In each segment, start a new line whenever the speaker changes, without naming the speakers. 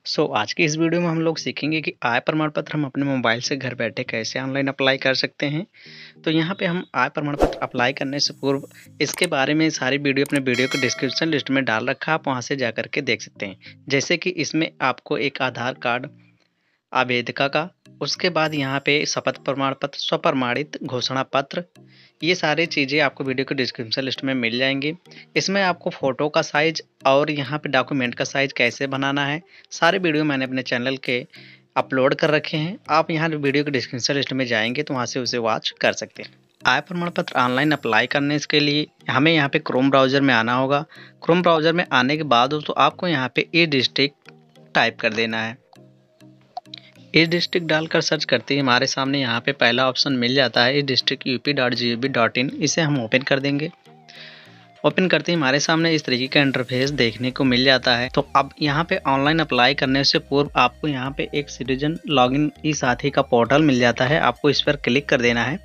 आज की इस वीडियो में हम लोग सीखेंगे कि आय प्रमाण पत्र हम अपने मोबाइल से घर बैठे कैसे ऑनलाइन अप्लाई कर सकते हैं। तो यहाँ पे हम आय प्रमाण पत्र अप्लाई करने से पूर्व इसके बारे में सारी वीडियो अपने वीडियो के डिस्क्रिप्शन लिस्ट में डाल रखा, आप वहाँ से जा कर के देख सकते हैं। जैसे कि इसमें आपको एक आधार कार्ड आवेदिका का, उसके बाद यहाँ पे शपथ प्रमाण पत्र, स्वप्रमाणित घोषणा पत्र, ये सारी चीज़ें आपको वीडियो के डिस्क्रिप्शन लिस्ट में मिल जाएंगी। इसमें आपको फ़ोटो का साइज़ और यहाँ पे डॉक्यूमेंट का साइज़ कैसे बनाना है, सारे वीडियो मैंने अपने चैनल के अपलोड कर रखे हैं। आप यहाँ वीडियो के डिस्क्रिप्शन लिस्ट में जाएंगे तो वहाँ से उसे वॉच कर सकते हैं। आय प्रमाण पत्र ऑनलाइन अप्लाई करने के लिए हमें यहाँ पे क्रोम ब्राउज़र में आना होगा। क्रोम ब्राउज़र में आने के बाद दोस्तों आपको यहाँ पे ई डिस्ट्रिक्ट टाइप कर देना है। ई डिस्ट्रिक्ट डालकर सर्च करते ही हमारे सामने यहाँ पे पहला ऑप्शन मिल जाता है, ई डिस्ट्रिक्ट UP.gov.in। इसे हम ओपन कर देंगे। ओपन करते ही हमारे सामने इस तरीके का इंटरफेस देखने को मिल जाता है। तो अब यहाँ पे ऑनलाइन अप्लाई करने से पूर्व आपको यहाँ पे एक सिटीजन लॉगिन ई साथी का पोर्टल मिल जाता है, आपको इस पर क्लिक कर देना है।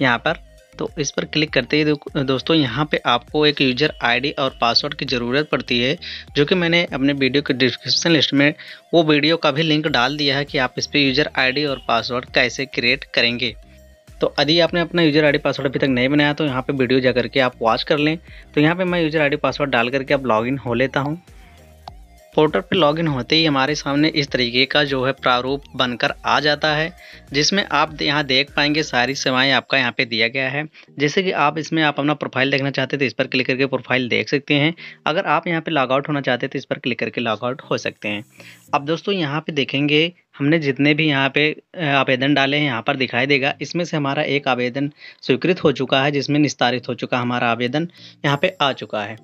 यहाँ पर तो इस पर क्लिक करते ही दोस्तों यहाँ पे आपको एक यूज़र आईडी और पासवर्ड की ज़रूरत पड़ती है, जो कि मैंने अपने वीडियो के डिस्क्रिप्शन लिस्ट में वो वीडियो का भी लिंक डाल दिया है कि आप इस पर यूज़र आईडी और पासवर्ड कैसे क्रिएट करेंगे। तो यदि आपने अपना यूज़र आईडी पासवर्ड अभी तक नहीं बनाया तो यहाँ पे वीडियो जा करके आप वॉच कर लें। तो यहाँ पे मैं यूज़र आईडी पासवर्ड डाल करके अब लॉगिन हो लेता हूँ। पोर्टल पे लॉगिन होते ही हमारे सामने इस तरीके का जो है प्रारूप बनकर आ जाता है, जिसमें आप यहाँ देख पाएंगे सारी सेवाएं आपका यहाँ पे दिया गया है। जैसे कि आप इसमें आप अपना प्रोफाइल देखना चाहते तो इस पर क्लिक करके प्रोफाइल देख सकते हैं। अगर आप यहाँ पे लॉग आउट होना चाहते तो इस पर क्लिक करके लॉग आउट हो सकते हैं। अब दोस्तों यहाँ पे देखेंगे हमने जितने भी यहाँ पे आवेदन डाले हैं यहाँ पर दिखाई देगा। इसमें से हमारा एक आवेदन स्वीकृत हो चुका है, जिसमें निस्तारित हो चुका हमारा आवेदन यहाँ पे आ चुका है।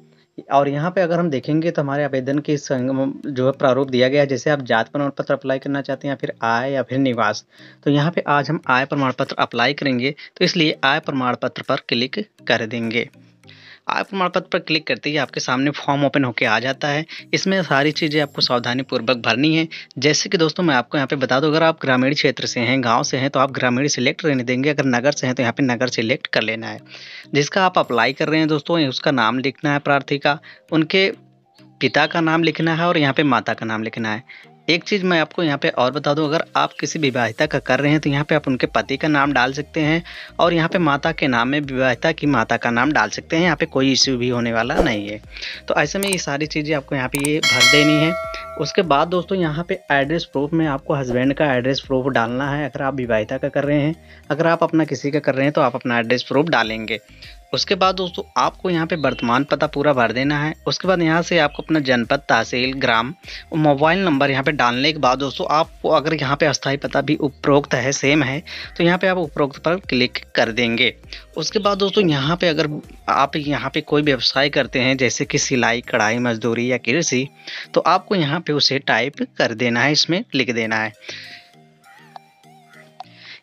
और यहाँ पे अगर हम देखेंगे तो हमारे आवेदन के जो है प्रारूप दिया गया है। जैसे आप जाति प्रमाण पत्र अप्लाई करना चाहते हैं या फिर आय या फिर निवास, तो यहाँ पे आज हम आय प्रमाण पत्र अप्लाई करेंगे, तो इसलिए आय प्रमाण पत्र पर क्लिक कर देंगे। आय प्रमाण पत्र पर क्लिक करते ही आपके सामने फॉर्म ओपन होकर आ जाता है। इसमें सारी चीज़ें आपको सावधानी पूर्वक भरनी है। जैसे कि दोस्तों मैं आपको यहाँ पे बता दूं, अगर आप ग्रामीण क्षेत्र से हैं, गांव से हैं, तो आप ग्रामीण सिलेक्ट रहने देंगे। अगर नगर से हैं तो यहाँ पे नगर सिलेक्ट कर लेना है। जिसका आप अप्लाई कर रहे हैं दोस्तों उसका नाम लिखना है प्रार्थी का, उनके पिता का नाम लिखना है और यहाँ पे माता का नाम लिखना है। एक चीज़ मैं आपको यहाँ पे और बता दूं, अगर आप किसी विवाहिता का कर रहे हैं तो यहाँ पे आप उनके पति का नाम डाल सकते हैं और यहाँ पे माता के नाम में विवाहिता की माता का नाम डाल सकते हैं। यहाँ पे कोई इश्यू भी होने वाला नहीं है। तो ऐसे में ये सारी चीज़ें आपको यहाँ पे ये भर देनी है। उसके बाद दोस्तों यहाँ पे एड्रेस प्रूफ में आपको हस्बैंड का एड्रेस प्रूफ डालना है, अगर आप विवाहिता का कर रहे हैं। अगर आप अपना किसी का कर रहे हैं तो आप अपना एड्रेस प्रूफ डालेंगे। उसके बाद दोस्तों आपको यहाँ पे वर्तमान पता पूरा भर देना है। उसके बाद यहाँ से आपको अपना जनपद, तहसील, ग्राम और मोबाइल नंबर यहाँ पे डालने के बाद दोस्तों आपको अगर यहाँ पे अस्थायी पता भी उपरोक्त है, सेम है, तो यहाँ पे आप उपरोक्त पर क्लिक कर देंगे। उसके बाद दोस्तों यहाँ पे अगर आप यहाँ पे कोई व्यवसाय करते हैं जैसे कि सिलाई, कढ़ाई, मजदूरी या कृषि, तो आपको यहाँ पे उसे टाइप कर देना है, इसमें लिख देना है।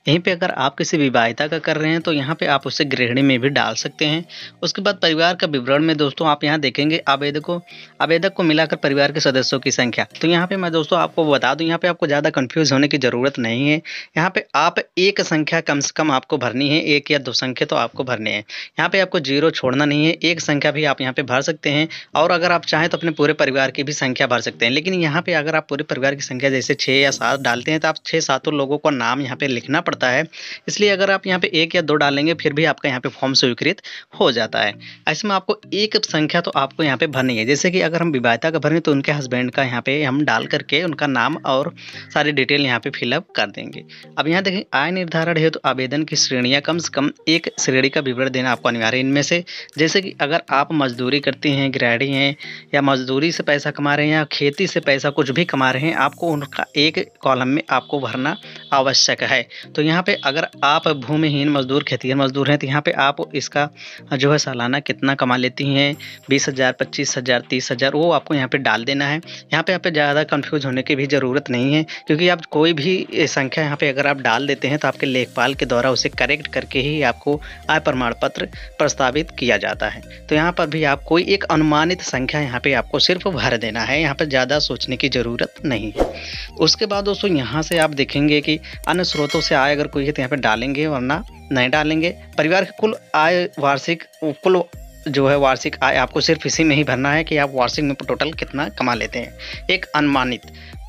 यहीं पे अगर आप किसी विवाहिता का कर रहे हैं तो यहाँ पे आप उसे गृहिणी में भी डाल सकते हैं। उसके बाद परिवार का विवरण में दोस्तों आप यहाँ देखेंगे आवेदक को मिलाकर परिवार के सदस्यों की संख्या। तो यहाँ पे मैं दोस्तों आपको बता दूं, यहाँ पे आपको ज़्यादा कंफ्यूज होने की ज़रूरत नहीं है। यहाँ पे आप एक संख्या कम से कम आपको भरनी है, एक या दो संख्या तो आपको भरने हैं। यहाँ पे आपको जीरो छोड़ना नहीं है, एक संख्या भी आप यहाँ पे भर सकते हैं। और अगर आप चाहें तो अपने पूरे परिवार की भी संख्या भर सकते हैं। लेकिन यहाँ पे अगर आप पूरे परिवार की संख्या जैसे 6 या 7 डालते हैं तो आप 6-7 लोगों का नाम यहाँ पे लिखना पड़ता है। इसलिए अगर आप यहाँ पे 1 या 2 डालेंगे फिर भी आपका यहाँ पे फॉर्म स्वीकृत हो जाता है। ऐसे में आपको एक संख्या तो आपको यहाँ पे भरनी है। जैसे कि अगर हम विवाहिता का भरें तो उनके हस्बैंड का यहाँ पे हम डाल करके उनका नाम और सारी डिटेल यहाँ पे फिलअप कर देंगे। अब यहाँ देखें आय निर्धारण है तो आवेदन की श्रेणियाँ कम से कम एक श्रेणी का विवरण देना आपको अनिवार्य इनमें से। जैसे कि अगर आप मजदूरी करते हैं, गृहिणी हैं, या मजदूरी से पैसा कमा रहे हैं या खेती से पैसा कुछ भी कमा रहे हैं, आपको उनका एक कॉलम में आपको भरना आवश्यक है। तो यहाँ पे अगर आप भूमिहीन मजदूर, खेतिहर मजदूर हैं तो यहाँ पे आप इसका जो है सालाना कितना कमा लेती हैं, 20,000, 25,000, 30,000, वो आपको यहाँ पे डाल देना है। यहाँ पे ज़्यादा कंफ्यूज होने की भी ज़रूरत नहीं है, क्योंकि आप कोई भी संख्या यहाँ पे अगर आप डाल देते हैं तो आपके लेखपाल के द्वारा उसे करेक्ट करके ही आपको आय प्रमाण पत्र प्रस्तावित किया जाता है। तो यहाँ पर भी आप कोई एक अनुमानित संख्या यहाँ पे आपको सिर्फ भर देना है, यहाँ पर ज़्यादा सोचने की ज़रूरत नहीं है। उसके बाद दोस्तों यहाँ से आप देखेंगे कि अन्य स्रोतों से आय अगर कोई है तो यहाँ पे डालेंगे, वरना नहीं डालेंगे। परिवार की कुल आय कुल जो है वार्षिक आय आपको सिर्फ इसी में ही भरना है कि आप वार्षिक में टोटल कितना कमा लेते हैं, एक अनुमानित।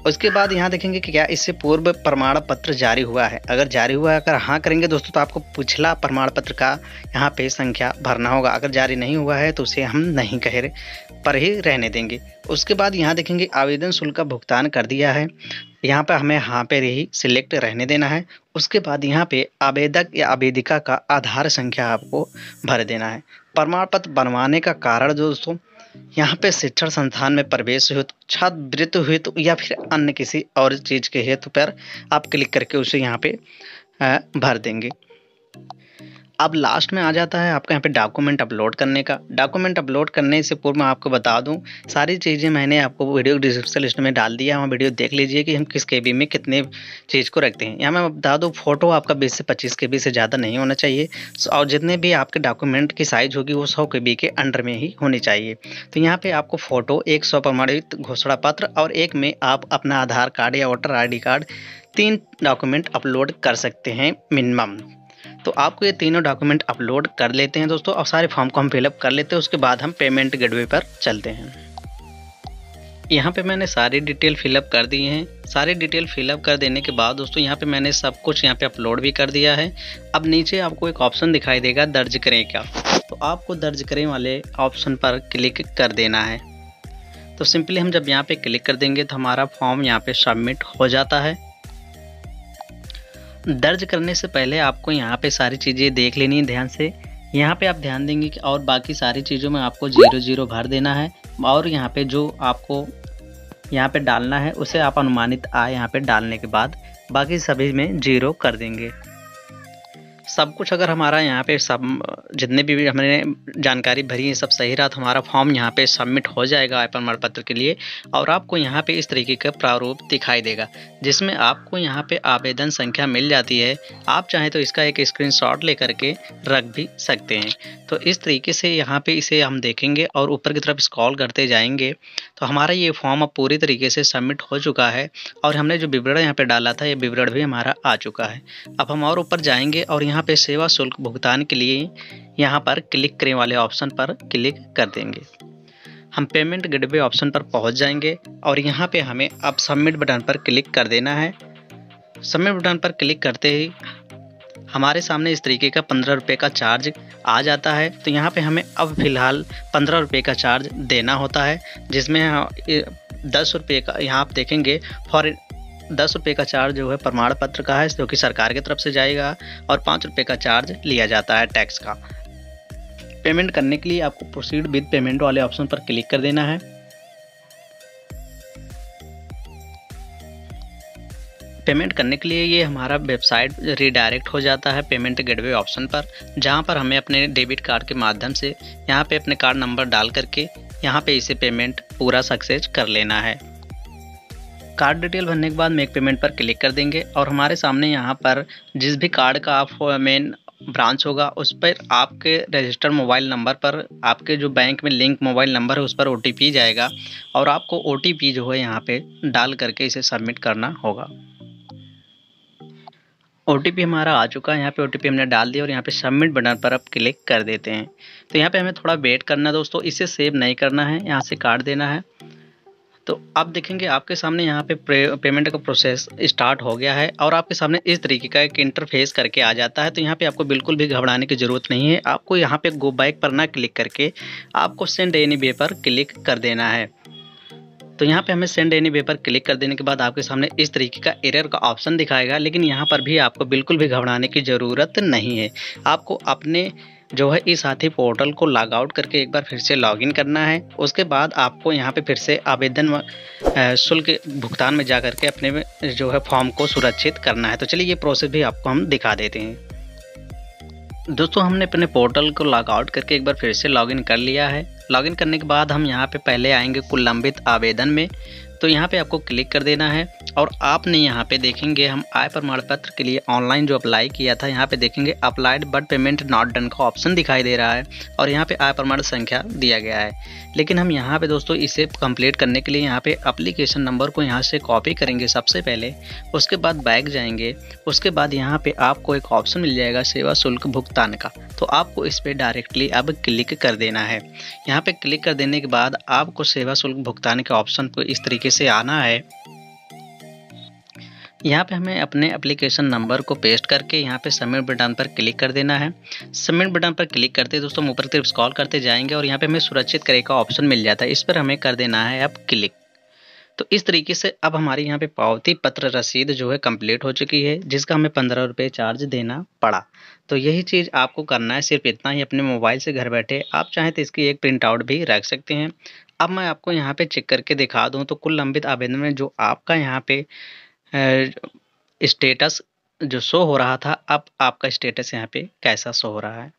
उसके बाद यहाँ देखेंगे कि क्या इससे पूर्व प्रमाण पत्र जारी हुआ है। अगर जारी हुआ है, अगर हाँ करेंगे दोस्तों तो आपको पिछला प्रमाण पत्र का यहाँ पे संख्या भरना होगा। अगर जारी नहीं हुआ है तो उसे हम नहीं कह रहे पर ही रहने देंगे। उसके बाद यहाँ देखेंगे आवेदन शुल्क का भुगतान कर दिया है, यहाँ पे हमें हाँ पे ही सिलेक्ट रहने देना है। उसके बाद यहाँ पे आवेदक या आवेदिका का आधार संख्या आपको भर देना है। प्रमाण पत्र बनवाने का कारण दोस्तों, यहाँ पे शिक्षण संस्थान में प्रवेश हेतु, छात्रवृत्ति हेतु या फिर अन्य किसी और चीज़ के हेतु पर आप क्लिक करके उसे यहाँ पे भर देंगे। अब लास्ट में आ जाता है आपका यहाँ पे डॉक्यूमेंट अपलोड करने का। डॉक्यूमेंट अपलोड करने से पूर्व मैं आपको बता दूं, सारी चीज़ें मैंने आपको वीडियो डिस्क्रिप्शन लिस्ट में डाल दिया है, वहाँ वीडियो देख लीजिए कि हम किस केबी में कितने चीज़ को रखते हैं। यहाँ मैं बता दूं, फोटो आपका 20 से 25 केबी से ज़्यादा नहीं होना चाहिए और जितने भी आपके डॉक्यूमेंट की साइज़ होगी वो 100 केबी के अंडर में ही होनी चाहिए। तो यहाँ पर आपको फ़ोटो, एक स्वप्रमाणित घोषणा पत्र और एक में आप अपना आधार कार्ड या voter ID card, 3 document upload कर सकते हैं मिनिमम। तो आपको ये तीनों डॉक्यूमेंट अपलोड कर लेते हैं दोस्तों और सारे फॉर्म को हम फिलअप कर लेते हैं। उसके बाद हम पेमेंट गेटवे पर चलते हैं। यहाँ पे मैंने सारी डिटेल फिलअप कर दी हैं। सारी डिटेल फिलअप कर देने के बाद दोस्तों यहाँ पे मैंने सब कुछ यहाँ पे अपलोड भी कर दिया है। अब नीचे आपको एक ऑप्शन दिखाई देगा दर्ज करें क्या, तो आपको दर्ज करें वाले ऑप्शन पर क्लिक कर देना है। तो सिंपली हम जब यहाँ पे क्लिक कर देंगे तो हमारा फॉर्म यहाँ पे सबमिट हो जाता है। दर्ज करने से पहले आपको यहाँ पे सारी चीज़ें देख लेनी है ध्यान से। यहाँ पे आप ध्यान देंगे कि और बाकी सारी चीज़ों में आपको 00 भर देना है और यहाँ पे जो आपको यहाँ पे डालना है उसे आप अनुमानित आय यहाँ पे डालने के बाद बाकी सभी में 0 कर देंगे। सब कुछ अगर हमारा यहाँ पे सब जितने भी हमने जानकारी भरी है सब सही रहा तो हमारा फॉर्म यहाँ पे सबमिट हो जाएगा आय प्रमाण पत्र के लिए। और आपको यहाँ पे इस तरीके का प्रारूप दिखाई देगा जिसमें आपको यहाँ पे आवेदन संख्या मिल जाती है। आप चाहें तो इसका एक स्क्रीनशॉट लेकर के रख भी सकते हैं। तो इस तरीके से यहाँ पे इसे हम देखेंगे और ऊपर की तरफ स्क्रॉल करते जाएंगे तो हमारा ये फॉर्म अब पूरी तरीके से सबमिट हो चुका है और हमने जो विवरण यहाँ पे डाला था ये विवरण भी हमारा आ चुका है। अब हम और ऊपर जाएंगे और यहाँ पे सेवा शुल्क भुगतान के लिए यहाँ पर क्लिक करें वाले ऑप्शन पर क्लिक कर देंगे। हम पेमेंट गेटवे ऑप्शन पर पहुँच जाएंगे और यहाँ पे हमें अब सबमिट बटन पर क्लिक कर देना है। सबमिट बटन पर क्लिक करते ही हमारे सामने इस तरीके का 15 रुपये का चार्ज आ जाता है। तो यहाँ पे हमें अब फ़िलहाल 15 रुपये का चार्ज देना होता है, जिसमें 10 रुपये का यहाँ आप देखेंगे 10 रुपये का चार्ज जो है प्रमाण पत्र का है जो कि सरकार की तरफ से जाएगा और 5 रुपये का चार्ज लिया जाता है टैक्स का। पेमेंट करने के लिए आपको प्रोसीड विद पेमेंट वाले ऑप्शन पर क्लिक कर देना है। पेमेंट करने के लिए ये हमारा वेबसाइट रीडायरेक्ट हो जाता है पेमेंट गेटवे ऑप्शन पर, जहां पर हमें अपने डेबिट कार्ड के माध्यम से यहां पे अपने कार्ड नंबर डाल करके यहां पे इसे पेमेंट पूरा सक्सेस कर लेना है। कार्ड डिटेल भरने के बाद मेक पेमेंट पर क्लिक कर देंगे और हमारे सामने यहाँ पर जिस भी कार्ड का आप मेन ब्रांच होगा उस पर आपके रजिस्टर्ड मोबाइल नंबर पर आपके जो बैंक में लिंक मोबाइल नंबर है उस पर OTP जाएगा और आपको OTP जो है यहाँ पे डाल करके इसे सबमिट करना होगा। OTP हमारा आ चुका है, यहाँ पे OTP हमने डाल दिया और यहाँ पे सबमिट बटन पर अब क्लिक कर देते हैं। तो यहाँ पे हमें थोड़ा वेट करना है दोस्तों, इसे सेव नहीं करना है, यहाँ से काट देना है। तो आप देखेंगे आपके सामने यहाँ पे पेमेंट का प्रोसेस स्टार्ट हो गया है और आपके सामने इस तरीके का एक इंटरफेस करके आ जाता है। तो यहाँ पे आपको बिल्कुल भी घबराने की ज़रूरत नहीं है। आपको यहाँ पे गो बैक पर ना क्लिक करके आपको सेंड एनी वे पर क्लिक कर देना है। तो यहाँ पे हमें सेंड एनी वे पर क्लिक कर देने के बाद आपके सामने इस तरीके का एरर का ऑप्शन दिखाएगा, लेकिन यहाँ पर भी आपको बिल्कुल भी घबराने की ज़रूरत नहीं है। आपको अपने जो है इस साथी पोर्टल को लॉग आउट करके एक बार फिर से लॉगिन करना है। उसके बाद आपको यहाँ पे फिर से आवेदन शुल्क भुगतान में जा करके अपने जो है फॉर्म को सुरक्षित करना है। तो चलिए ये प्रोसेस भी आपको हम दिखा देते हैं। दोस्तों हमने अपने पोर्टल को लॉग आउट करके एक बार फिर से लॉगिन कर लिया है। लॉगिन करने के बाद हम यहाँ पे पहले आएंगे कुल लंबित आवेदन में। तो यहाँ पे आपको क्लिक कर देना है और आपने यहाँ पे देखेंगे हम आय प्रमाण पत्र के लिए ऑनलाइन जो अप्लाई किया था, यहाँ पे देखेंगे applied but payment not done का ऑप्शन दिखाई दे रहा है और यहाँ पे आय प्रमाण संख्या दिया गया है। लेकिन हम यहाँ पे दोस्तों इसे कंप्लीट करने के लिए यहाँ पे एप्लीकेशन नंबर को यहाँ से कॉपी करेंगे सबसे पहले, उसके बाद बैक जाएंगे। उसके बाद यहाँ पे आपको एक ऑप्शन मिल जाएगा सेवा शुल्क भुगतान का, तो आपको इस पर डायरेक्टली अब क्लिक कर देना है। यहाँ पे क्लिक कर देने के बाद आपको सेवा शुल्क भुगतान के ऑप्शन को इस तरीके से आना है। यहाँ पे हमें अपने एप्लीकेशन नंबर को पेस्ट करके यहाँ पे सबमिट बटन पर क्लिक कर देना है। सबमिट बटन पर क्लिक करते दोस्तों हम ऊपर की तरफ स्क्रॉल करते जाएंगे और यहाँ पे हमें सुरक्षित करे का ऑप्शन मिल जाता है, इस पर हमें कर देना है अब क्लिक। तो इस तरीके से अब हमारी यहाँ पे पावती पत्र रसीद जो है कंप्लीट हो चुकी है, जिसका हमें 15 रुपये चार्ज देना पड़ा। तो यही चीज़ आपको करना है, सिर्फ इतना ही अपने मोबाइल से घर बैठे। आप चाहें तो इसकी एक प्रिंट आउट भी रख सकते हैं। अब मैं आपको यहाँ पे चेक करके दिखा दूँ तो कुल लंबित आवेदन में जो आपका यहाँ पे स्टेटस जो शो हो रहा था, अब आपका स्टेटस यहाँ पे कैसा शो हो रहा है।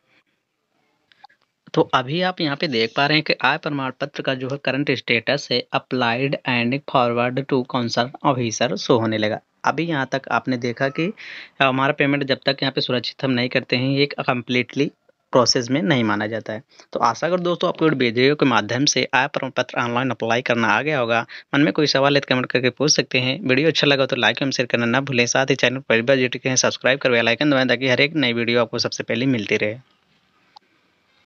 तो अभी आप यहाँ पे देख पा रहे हैं कि आय प्रमाण पत्र का जो है करंट स्टेटस है applied and forward to concern officer show होने लगा। अभी यहाँ तक आपने देखा कि हमारा पेमेंट जब तक यहाँ पे सुरक्षित हम नहीं करते हैं, ये कम्प्लीटली प्रोसेस में नहीं माना जाता है। तो आशा कर दोस्तों आपको वीडियो के माध्यम से आय प्रमाण पत्र ऑनलाइन अप्लाई करना आ गया होगा। मन में कोई सवाल है तो कमेंट करके पूछ सकते हैं। वीडियो अच्छा लगा तो लाइक एवं शेयर करना ना भूलें। साथ ही चैनल पर सब्सक्राइब कर बेल आइकन दबाएं ताकि हर एक नई वीडियो आपको सबसे पहले मिलती रहे।